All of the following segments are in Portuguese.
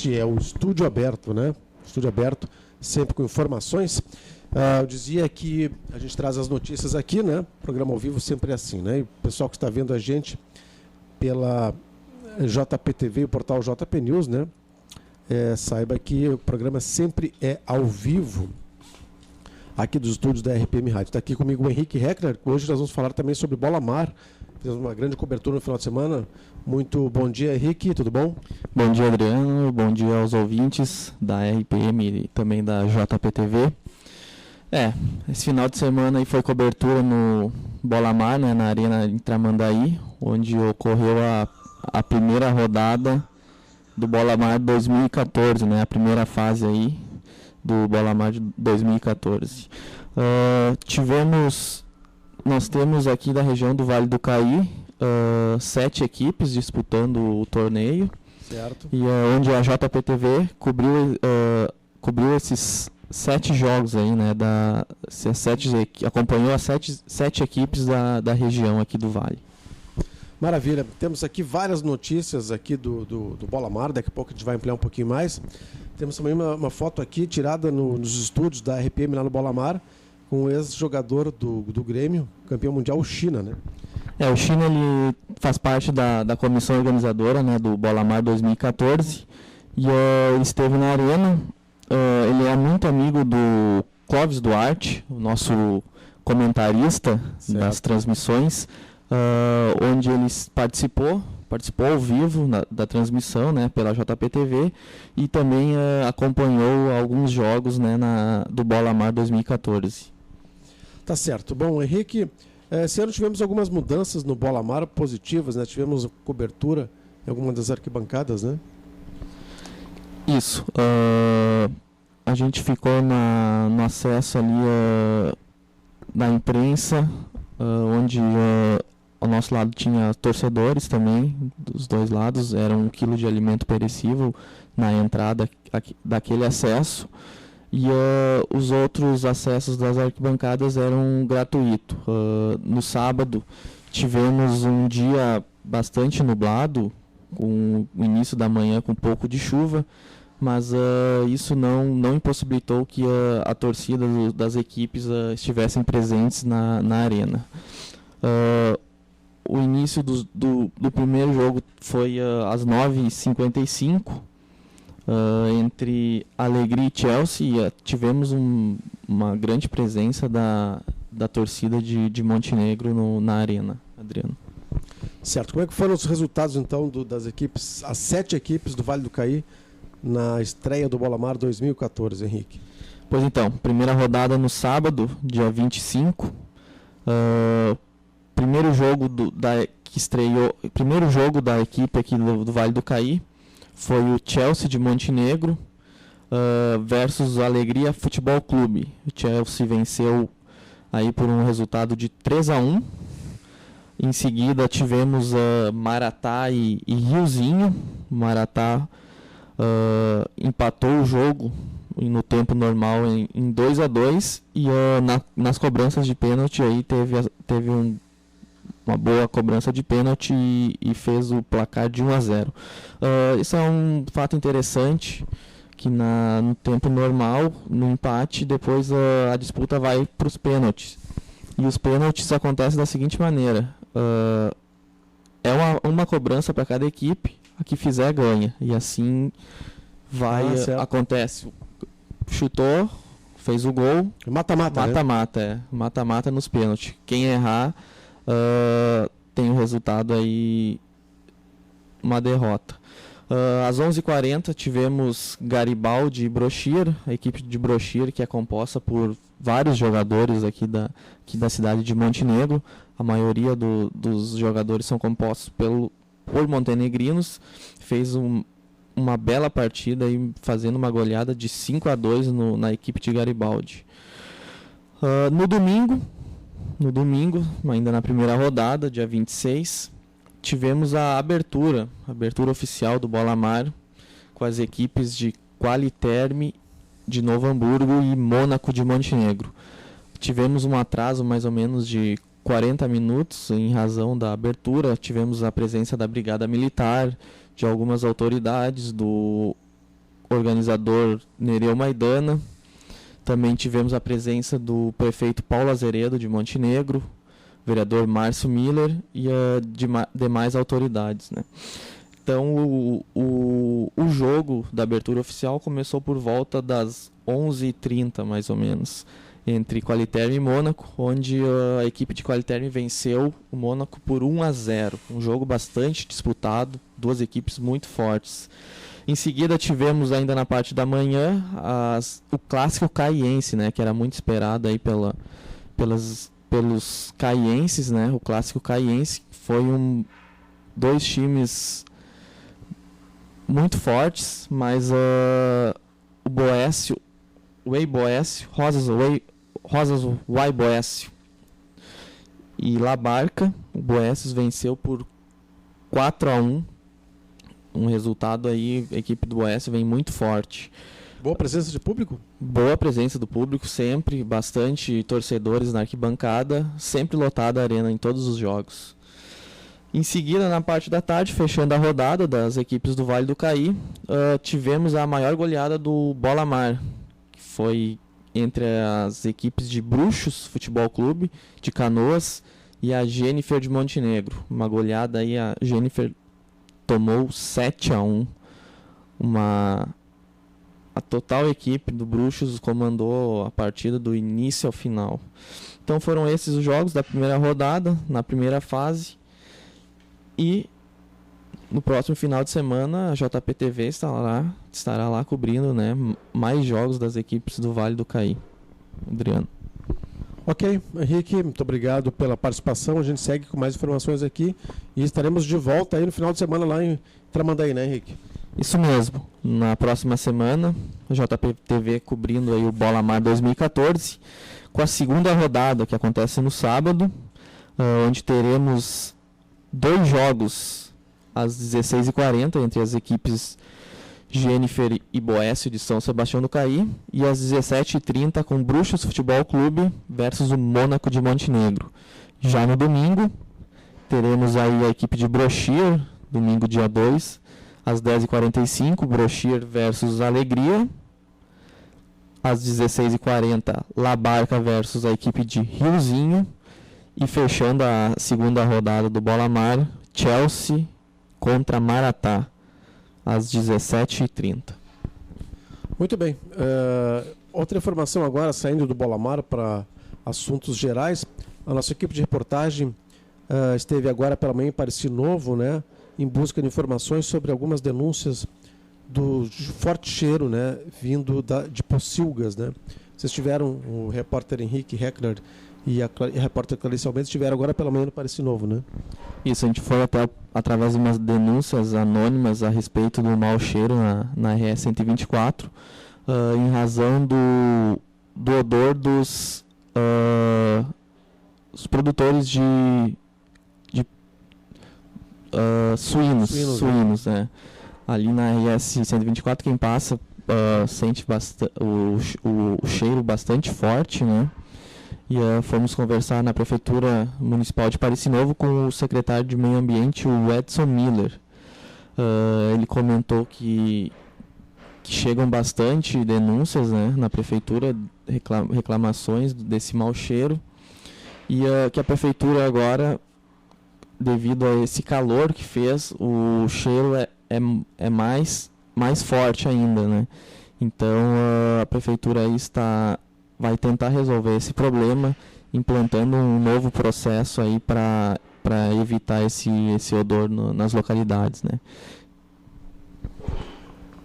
Este é o Estúdio Aberto, né? Estúdio Aberto, sempre com informações. Eu dizia que a gente traz as notícias aqui, né? Programa ao vivo sempre é assim, né? E o pessoal que está vendo a gente pela JPTV e o portal JP News, né? Saiba que o programa sempre é ao vivo aqui dos estúdios da RPM Rádio. Está aqui comigo o Henrique Heckler. Hoje nós vamos falar também sobre Bola Mar. Fizemos uma grande cobertura no final de semana. Muito bom dia, Henrique. Tudo bom? Bom dia, Adriano. Bom dia aos ouvintes da RPM e também da JPTV. Esse final de semana aí foi cobertura no Bola Mar, né, na Arena em Tramandaí, onde ocorreu a primeira rodada do Bola Mar 2014, né, a primeira fase aí do Bola Mar de 2014. Nós temos aqui da região do Vale do Caí 7 equipes disputando o torneio. Certo. E onde a JPTV cobriu esses 7 jogos aí, né? Acompanhou as 7 equipes da região aqui do Vale. Maravilha. Temos aqui várias notícias aqui do Bola Mar. Daqui a pouco a gente vai ampliar um pouquinho mais. Temos também uma foto aqui tirada nos estúdios da RPM lá no Bola Mar, com o ex-jogador do Grêmio, campeão mundial, o China, né? O China, ele faz parte da comissão organizadora, né, do Bola Mar 2014. E ele esteve na arena. Ele é muito amigo do Clóvis Duarte, o nosso comentarista das transmissões, onde ele participou ao vivo da transmissão, né, pela JPTV, e também acompanhou alguns jogos, né, do Bola Mar 2014. Tá certo. Bom, Henrique, esse ano tivemos algumas mudanças no Bola Mar positivas, né? Tivemos cobertura em alguma das arquibancadas, né? Isso. A gente ficou no acesso ali da imprensa, onde ao nosso lado tinha torcedores também, dos dois lados. Era 1 quilo de alimento perecível na entrada daquele acesso. E os outros acessos das arquibancadas eram gratuitos. No sábado tivemos um dia bastante nublado, com o início da manhã com um pouco de chuva, mas isso não impossibilitou que a torcida das equipes estivessem presentes na arena. O início do primeiro jogo foi às 9h55, entre Alegria e Chelsea. Tivemos uma grande presença da torcida de Montenegro na arena, Adriano. Certo. Como é que foram os resultados, então, das equipes, as 7 equipes do Vale do Caí, na estreia do Bola Mar 2014, Henrique? Pois então, primeira rodada no sábado, dia 25. Primeiro jogo primeiro jogo da equipe aqui do Vale do Caí foi o Chelsea de Montenegro versus o Alegria Futebol Clube. O Chelsea venceu aí por um resultado de 3-1. Em seguida tivemos Maratá e Riozinho. O Maratá empatou o jogo no tempo normal em 2-2, e nas cobranças de pênalti aí teve uma boa cobrança de pênalti e fez o placar de 1-0. Isso é um fato interessante, que no tempo normal, no empate, depois a disputa vai para os pênaltis. E os pênaltis acontecem da seguinte maneira: é uma cobrança para cada equipe, a que fizer ganha, e assim acontece. Chutou, fez o gol, mata-mata, mata-mata nos pênaltis. Quem errar tem o resultado aí, uma derrota. Às 11h40 tivemos Garibaldi e Brochir, a equipe de Brochir, que é composta por vários jogadores aqui da cidade de Montenegro. A maioria dos jogadores são compostos por montenegrinos. Fez uma bela partida, aí, fazendo uma goleada de 5-2 na equipe de Garibaldi. No domingo, ainda na primeira rodada, dia 26, tivemos a abertura oficial do Bola Mar, com as equipes de Qualiterme de Novo Hamburgo e Mônaco de Montenegro. Tivemos um atraso mais ou menos de 40 minutos em razão da abertura. Tivemos a presença da Brigada Militar, de algumas autoridades, do organizador Nereu Maidana. Também tivemos a presença do prefeito Paulo Azeredo, de Montenegro, vereador Márcio Miller e demais autoridades, né? Então, o jogo da abertura oficial começou por volta das 11h30, mais ou menos, entre Qualiterme e Mônaco, onde a equipe de Qualiterme venceu o Mônaco por 1-0. Um jogo bastante disputado, duas equipes muito fortes. Em seguida tivemos ainda na parte da manhã o clássico caiense, né, que era muito esperado aí pelos caienses, né? O clássico caiense foi dois times muito fortes, mas o Boécio, o Ei Boécio, Rosas Uai Boécio e Labarca, o Boécio venceu por 4-1. Um resultado aí, a equipe do Boécio vem muito forte. Boa presença de público? Boa presença do público, sempre, bastante torcedores na arquibancada, sempre lotada a arena em todos os jogos. Em seguida, na parte da tarde, fechando a rodada das equipes do Vale do Caí, tivemos a maior goleada do Bola Mar, que foi entre as equipes de Bruxos Futebol Clube, de Canoas, e a Jennifer de Montenegro. Uma goleada aí, a Jennifer tomou 7-1. A total equipe do Bruxos comandou a partida do início ao final. Então foram esses os jogos da primeira rodada, na primeira fase. E no próximo final de semana a JPTV estará lá cobrindo, né, mais jogos das equipes do Vale do Caí. Adriano. Ok, Henrique, muito obrigado pela participação. A gente segue com mais informações aqui e estaremos de volta aí no final de semana lá em Tramandaí, né, Henrique? Isso mesmo. Na próxima semana, a JPTV cobrindo aí o Bola Mar 2014, com a segunda rodada que acontece no sábado, onde teremos 2 jogos às 16h40 entre as equipes Jennifer e Boécio de São Sebastião do Caí, e às 17h30 com Bruxos Futebol Clube versus o Mônaco de Montenegro. Já no domingo, teremos aí a equipe de Brochir, domingo dia 2, às 10h45, Brochir versus Alegria. Às 16h40, Labarca versus a equipe de Riozinho. E fechando a segunda rodada do Bola Mar, Chelsea contra Maratá, às 17h30. Muito bem. Outra informação agora, saindo do Bola Mar para assuntos gerais. A nossa equipe de reportagem esteve agora pela manhã em Pareci Novo, né, em busca de informações sobre algumas denúncias do forte cheiro, né, vindo de Pocilgas, né. Vocês tiveram, o repórter Henrique Heckner e a repórter Clarice Almeida estiveram agora pela manhã no Pareci Novo, né? Isso, a gente foi até através de umas denúncias anônimas a respeito do mau cheiro na RS 124, em razão do odor dos os produtores de suínos, né? Ali na RS 124, quem passa sente o cheiro bastante forte, né? E fomos conversar na Prefeitura Municipal de Pareci Novo com o secretário de Meio Ambiente, o Edson Miller. Ele comentou que chegam bastante denúncias, né, na Prefeitura, reclamações desse mau cheiro, e que a Prefeitura agora, devido a esse calor que fez, o cheiro é mais forte ainda, né? Então a Prefeitura aí vai tentar resolver esse problema, implantando um novo processo aí para evitar esse odor nas localidades, né?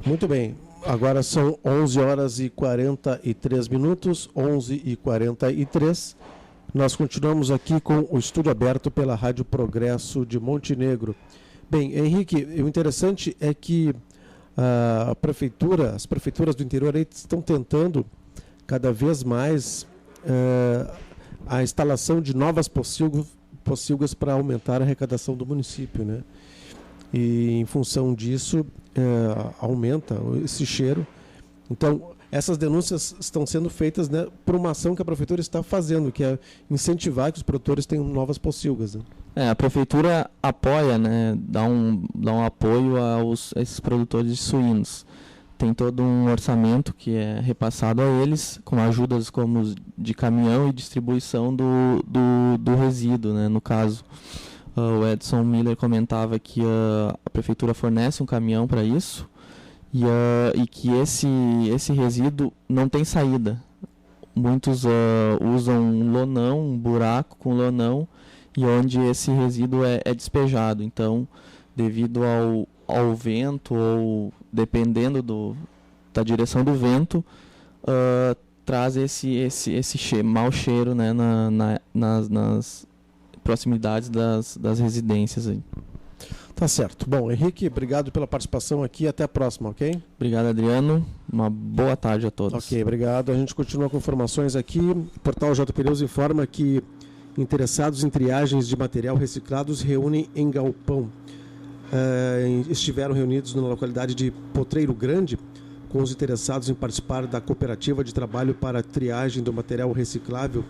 Muito bem. Agora são 11h43, 11h43. Nós continuamos aqui com o estúdio aberto pela Rádio Progresso de Montenegro. Bem, Henrique, o interessante é que as prefeituras do interior aí estão tentando cada vez mais a instalação de novas pocilgas para aumentar a arrecadação do município, né? E em função disso aumenta esse cheiro. Então essas denúncias estão sendo feitas, né, por uma ação que a prefeitura está fazendo, que é incentivar que os produtores tenham novas pocilgas, né? A prefeitura apoia, né, dá um apoio a esses produtores de suínos. tem todo um orçamento que é repassado a eles, com ajudas como de caminhão e distribuição do resíduo, né? No caso, o Edson Miller comentava que a prefeitura fornece um caminhão para isso e que esse resíduo não tem saída. Muitos usam um lonão, um buraco com lonão, e onde esse resíduo é despejado. Então, devido ao vento ou dependendo da direção do vento, traz esse mau cheiro, né, nas proximidades das residências aí. Tá certo. Bom, Henrique, obrigado pela participação aqui. Até a próxima, ok? Obrigado, Adriano. Uma boa tarde a todos. Ok, obrigado. A gente continua com informações aqui. O portal J Pneus informa que interessados em triagens de material reciclados reúnem em galpão. Estiveram reunidos na localidade de Potreiro Grande com os interessados em participar da cooperativa de trabalho para triagem do material reciclável,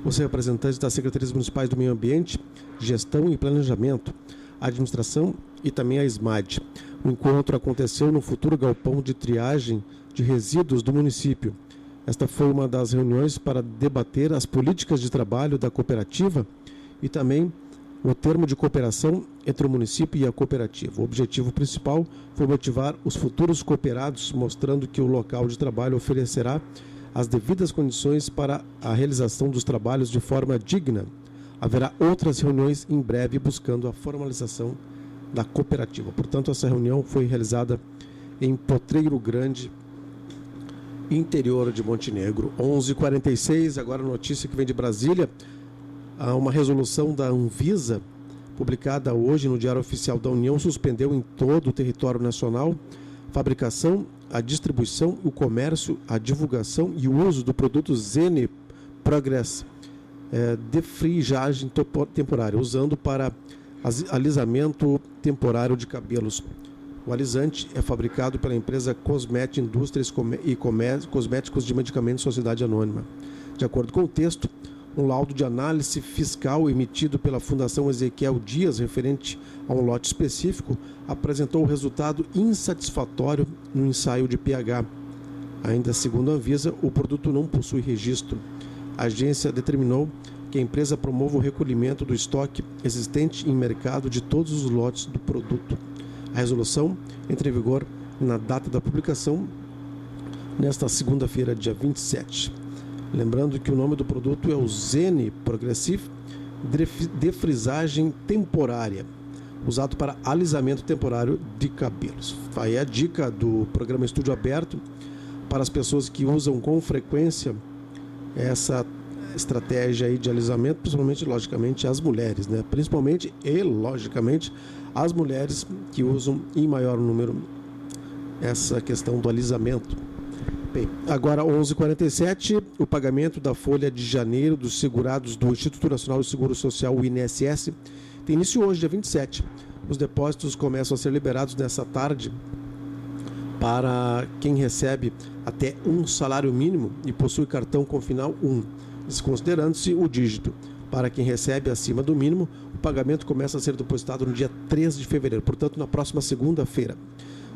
os representantes das Secretarias Municipais do Meio Ambiente, Gestão e Planejamento, Administração e também a SMAD. O encontro aconteceu no futuro galpão de triagem de resíduos do município. Esta foi uma das reuniões para debater as políticas de trabalho da cooperativa e também o termo de cooperação entre o município e a cooperativa. O objetivo principal foi motivar os futuros cooperados, mostrando que o local de trabalho oferecerá as devidas condições para a realização dos trabalhos de forma digna. Haverá outras reuniões em breve buscando a formalização da cooperativa. Portanto, essa reunião foi realizada em Potreiro Grande, interior de Montenegro. 11h46, agora a notícia que vem de Brasília. Há uma resolução da Anvisa, publicada hoje no Diário Oficial da União, suspendeu em todo o território nacional a fabricação, a distribuição, o comércio, a divulgação e o uso do produto Zene Progress defrisagem temporária, usando para alisamento temporário de cabelos. O alisante é fabricado pela empresa Cosmet Indústrias e Cosméticos de Medicamentos Sociedade Anônima. De acordo com o texto, um laudo de análise fiscal emitido pela Fundação Ezequiel Dias, referente a um lote específico, apresentou o resultado insatisfatório no ensaio de pH. Ainda segundo a Anvisa, o produto não possui registro. A agência determinou que a empresa promova o recolhimento do estoque existente em mercado de todos os lotes do produto. A resolução entra em vigor na data da publicação, nesta segunda-feira, dia 27. Lembrando que o nome do produto é o Zene Progressive Defrisagem Temporária, usado para alisamento temporário de cabelos. Aí a dica do programa Estúdio Aberto para as pessoas que usam com frequência essa estratégia aí de alisamento, principalmente, logicamente, as mulheres, né? Principalmente e, logicamente, as mulheres que usam em maior número essa questão do alisamento. Bem, agora 11h47, o pagamento da folha de janeiro dos segurados do Instituto Nacional de Seguro Social, o INSS, tem início hoje, dia 27. Os depósitos começam a ser liberados nessa tarde para quem recebe até um salário mínimo e possui cartão com final 1, desconsiderando-se o dígito. Para quem recebe acima do mínimo, o pagamento começa a ser depositado no dia 3 de fevereiro, portanto, na próxima segunda-feira.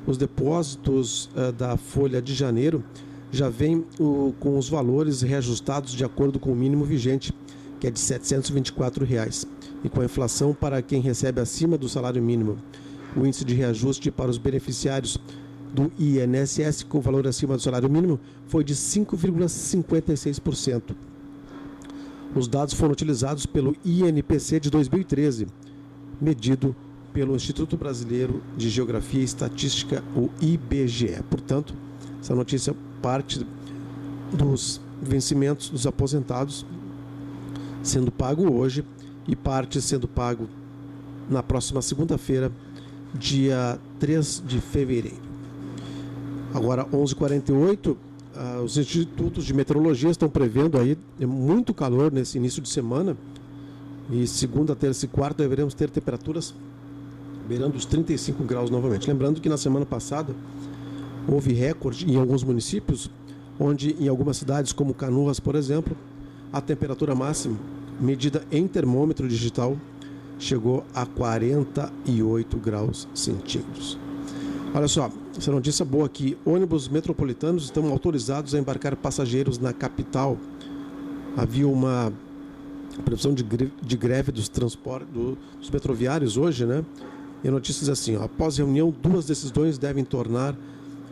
Os depósitos da folha de janeiro já vêm com os valores reajustados de acordo com o mínimo vigente, que é de R$ 724. E com a inflação para quem recebe acima do salário mínimo, o índice de reajuste para os beneficiários do INSS com valor acima do salário mínimo foi de 5,56%. Os dados foram utilizados pelo INPC de 2013, medido pelo Instituto Brasileiro de Geografia e Estatística, o IBGE. Portanto, essa notícia parte dos vencimentos dos aposentados sendo pago hoje e parte sendo pago na próxima segunda-feira, dia 3 de fevereiro. Agora, 11h48, os institutos de meteorologia estão prevendo aí muito calor nesse início de semana. E segunda, terça e quarta deveremos ter temperaturas beirando os 35 graus novamente. Lembrando que na semana passada houve recorde em alguns municípios, onde em algumas cidades, como Canoas, por exemplo, a temperatura máxima medida em termômetro digital chegou a 48 graus centígrados. Olha só, essa notícia boa aqui. Ônibus metropolitanos estão autorizados a embarcar passageiros na capital. Havia uma previsão de greve dos transportes dos metroviários hoje, né? E a notícia diz assim, ó, após reunião, 2 decisões devem tornar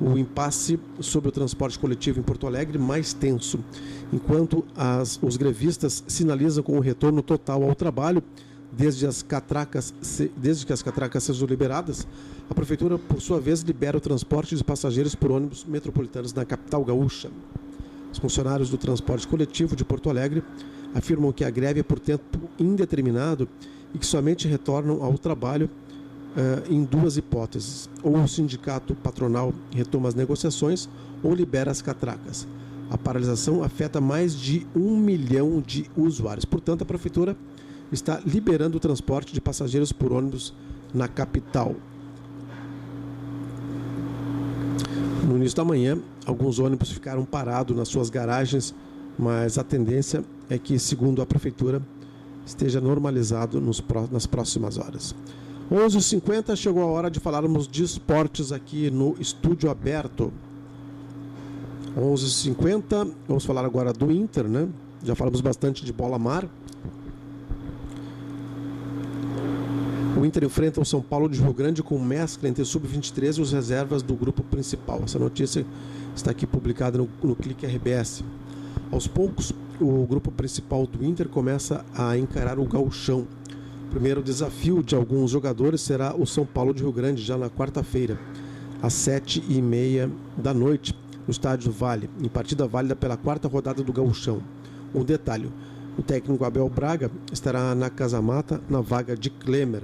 o impasse sobre o transporte coletivo em Porto Alegre mais tenso, enquanto os grevistas sinalizam com o retorno total ao trabalho, desde que as catracas sejam liberadas. A Prefeitura, por sua vez, libera o transporte de passageiros por ônibus metropolitanos na capital gaúcha. Os funcionários do transporte coletivo de Porto Alegre afirmam que a greve é por tempo indeterminado e que somente retornam ao trabalho em 2 hipóteses. Ou o sindicato patronal retoma as negociações ou libera as catracas. A paralisação afeta mais de 1 milhão de usuários. Portanto, a Prefeitura está liberando o transporte de passageiros por ônibus na capital. No início da manhã, alguns ônibus ficaram parados nas suas garagens, mas a tendência é que, segundo a Prefeitura, esteja normalizado nas próximas horas. 11h50, chegou a hora de falarmos de esportes aqui no Estúdio Aberto. 11h50, vamos falar agora do Inter, né? Já falamos bastante de bola-mar. O Inter enfrenta o São Paulo de Rio Grande com mescla entre sub-23 e os reservas do grupo principal. Essa notícia está aqui publicada no Clique RBS. Aos poucos, o grupo principal do Inter começa a encarar o gauchão. O primeiro desafio de alguns jogadores será o São Paulo de Rio Grande, já na quarta-feira, às 7h30 da noite, no Estádio Vale, em partida válida pela 4ª rodada do gauchão. Um detalhe, o técnico Abel Braga estará na Casa Mata, na vaga de Klemer.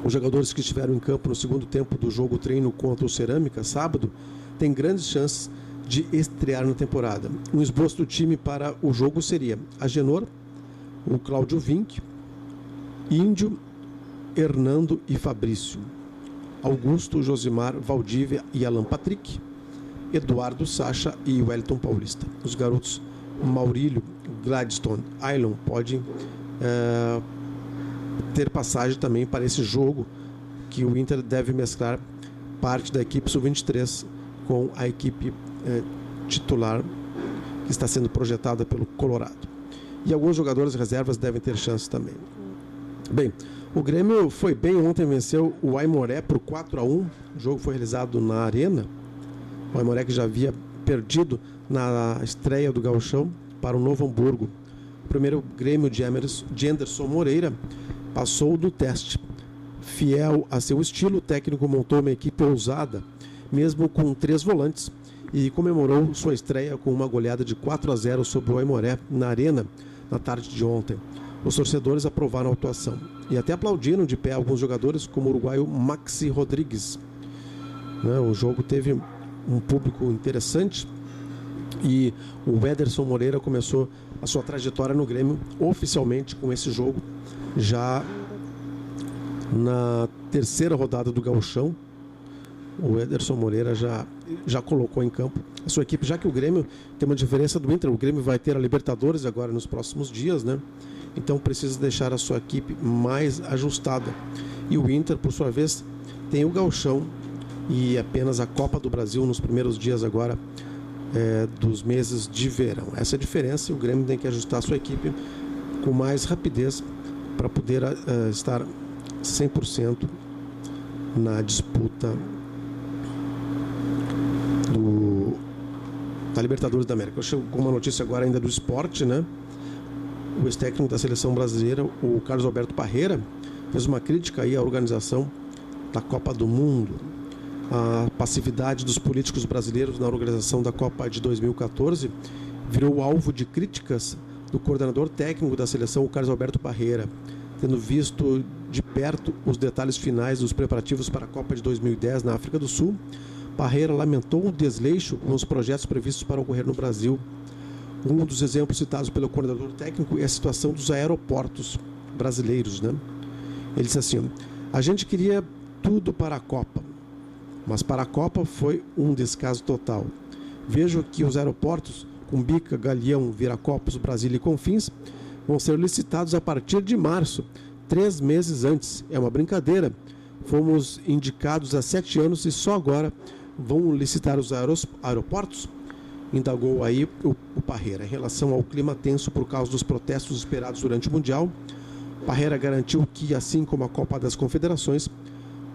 Os jogadores que estiveram em campo no segundo tempo do jogo treino contra o Cerâmica, sábado, têm grandes chances de estrear na temporada. Um esboço do time para o jogo seria Agenor, o Cláudio Vinck, Índio, Hernando e Fabrício, Augusto, Josimar, Valdívia e Alan Patrick, Eduardo Sacha e Wellington Paulista. Os garotos Maurílio, Gladstone, Ailon podem ter passagem também para esse jogo, que o Inter deve mesclar parte da equipe sub-23 com a equipe titular que está sendo projetada pelo Colorado. E alguns jogadores reservas devem ter chance também. Bem, o Grêmio foi bem ontem, venceu o Aimoré por 4-1. O jogo foi realizado na Arena. O Aimoré que já havia perdido na estreia do Gauchão para o Novo Hamburgo. O primeiro Grêmio de Anderson Moreira passou do teste. Fiel a seu estilo, o técnico montou uma equipe ousada, mesmo com 3 volantes, e comemorou sua estreia com uma goleada de 4-0 sobre o Aimoré na Arena na tarde de ontem. Os torcedores aprovaram a atuação e até aplaudiram de pé alguns jogadores, como o uruguaio Maxi Rodrigues. O jogo teve um público interessante e o Ederson Moreira começou a sua trajetória no Grêmio oficialmente com esse jogo, já na 3ª rodada do Gauchão. O Ederson Moreira já colocou em campo a sua equipe, já que o Grêmio tem uma diferença do Inter. O Grêmio vai ter a Libertadores agora nos próximos dias, né? Então precisa deixar a sua equipe mais ajustada. E o Inter, por sua vez, tem o Gauchão e apenas a Copa do Brasil nos primeiros dias agora dos meses de verão. Essa é a diferença, e o Grêmio tem que ajustar a sua equipe com mais rapidez para poder estar 100% na disputa da Libertadores da América. Eu chego com uma notícia agora ainda do esporte, né? O ex-técnico da seleção brasileira, o Carlos Alberto Parreira, fez uma crítica aí à organização da Copa do Mundo. A passividade dos políticos brasileiros na organização da Copa de 2014 virou alvo de críticas do coordenador técnico da seleção, o Carlos Alberto Parreira. Tendo visto de perto os detalhes finais dos preparativos para a Copa de 2010 na África do Sul, Parreira lamentou o desleixo com os projetos previstos para ocorrer no Brasil. Um dos exemplos citados pelo coordenador técnico é a situação dos aeroportos brasileiros, né? Ele disse assim: a gente queria tudo para a Copa, mas para a Copa foi um descaso total. Vejo que os aeroportos Cumbica, Galeão, Viracopos, Brasília e Confins vão ser licitados a partir de março, 3 meses antes. É uma brincadeira. fomos indicados há 7 anos e só agora vão licitar os aeroportos? Indagou aí o Parreira. Em relação ao clima tenso por causa dos protestos esperados durante o Mundial, Parreira garantiu que, assim como a Copa das Confederações,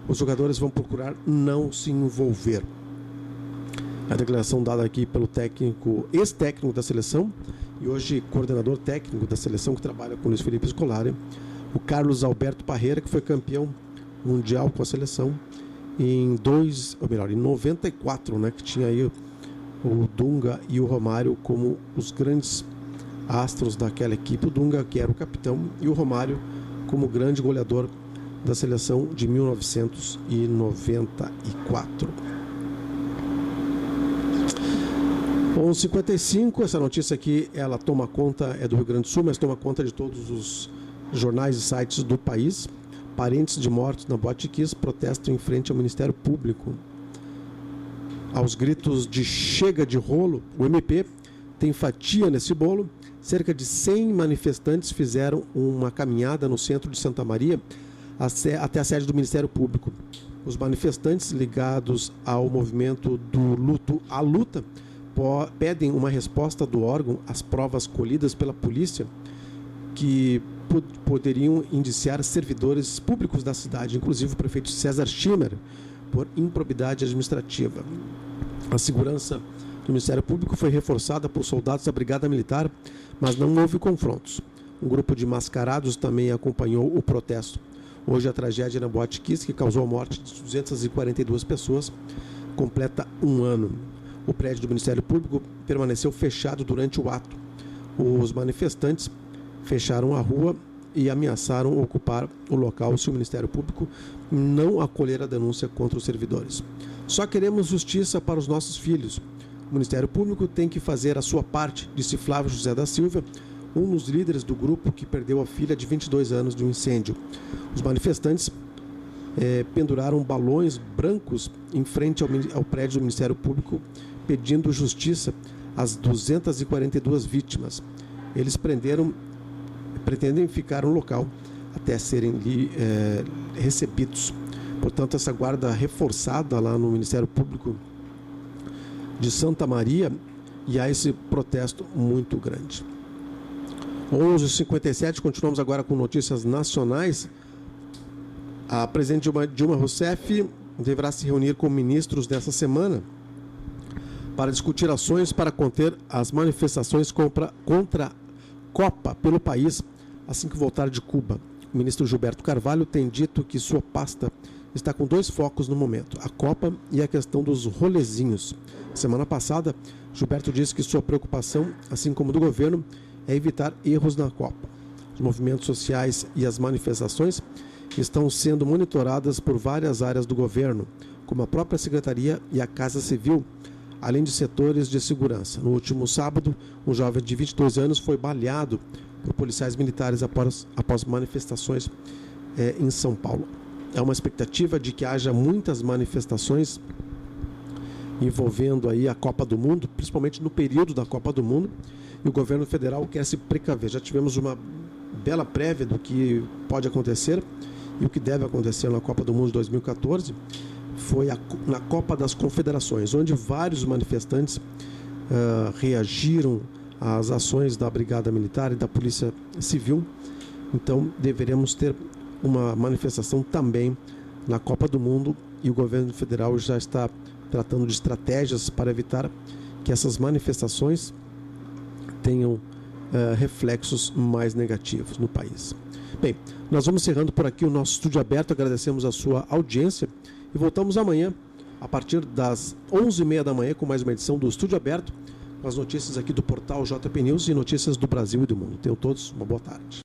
os jogadores vão procurar não se envolver. A declaração dada aqui pelo ex-técnico da seleção e hoje coordenador técnico da seleção, que trabalha com Luiz Felipe Scolari, o Carlos Alberto Parreira, que foi campeão mundial com a seleção em 94, né, que tinha aí o Dunga e o Romário como os grandes astros daquela equipe. O Dunga, que era o capitão, e o Romário como grande goleador da seleção de 1994. 11h55, essa notícia aqui, ela toma conta, é do Rio Grande do Sul, mas toma conta de todos os jornais e sites do país. Parentes de mortos na Boate Kiss protestam em frente ao Ministério Público. Aos gritos de chega de rolo, o MP tem fatia nesse bolo. Cerca de 100 manifestantes fizeram uma caminhada no centro de Santa Maria até a sede do Ministério Público. Os manifestantes ligados ao movimento do luto à luta pedem uma resposta do órgão às provas colhidas pela polícia que poderiam indiciar servidores públicos da cidade, inclusive o prefeito César Schimmer, por improbidade administrativa. A segurança do Ministério Público foi reforçada por soldados da Brigada Militar, mas não houve confrontos. Um grupo de mascarados também acompanhou o protesto. Hoje a tragédia na Boate Kiss, que causou a morte de 242 pessoas, completa 1 ano. O prédio do Ministério Público permaneceu fechado durante o ato. Os manifestantes fecharam a rua e ameaçaram ocupar o local se o Ministério Público não acolher a denúncia contra os servidores. Só queremos justiça para os nossos filhos. O Ministério Público tem que fazer a sua parte, disse Flávio José da Silva, um dos líderes do grupo que perdeu a filha de 22 anos de um incêndio. Os manifestantes penduraram balões brancos em frente ao prédio do Ministério Público, pedindo justiça às 242 vítimas. Eles pretendem ficar no local até serem recebidos. Portanto, essa guarda reforçada lá no Ministério Público de Santa Maria, e há esse protesto muito grande. 11h57, continuamos agora com notícias nacionais. A presidente Dilma Rousseff deverá se reunir com ministros nessa semana para discutir ações para conter as manifestações contra a Copa pelo país assim que voltar de Cuba. O ministro Gilberto Carvalho tem dito que sua pasta está com 2 focos no momento, a Copa e a questão dos rolezinhos. Semana passada, Gilberto disse que sua preocupação, assim como do governo, é evitar erros na Copa. Os movimentos sociais e as manifestações estão sendo monitoradas por várias áreas do governo, como a própria Secretaria e a Casa Civil, além de setores de segurança. No último sábado, um jovem de 22 anos foi baleado por policiais militares após manifestações em São Paulo. É uma expectativa de que haja muitas manifestações envolvendo aí a Copa do Mundo, principalmente no período da Copa do Mundo, e o governo federal quer se precaver. Já tivemos uma bela prévia do que pode acontecer e o que deve acontecer na Copa do Mundo de 2014 foi na Copa das Confederações, onde vários manifestantes reagiram às ações da Brigada Militar e da Polícia Civil. Então, deveremos ter uma manifestação também na Copa do Mundo, e o governo federal já está tratando de estratégias para evitar que essas manifestações tenham reflexos mais negativos no país. Bem, nós vamos encerrando por aqui o nosso Estúdio Aberto, agradecemos a sua audiência e voltamos amanhã, a partir das 11h30 da manhã, com mais uma edição do Estúdio Aberto, com as notícias aqui do portal JP News e notícias do Brasil e do mundo. Tenham todos uma boa tarde.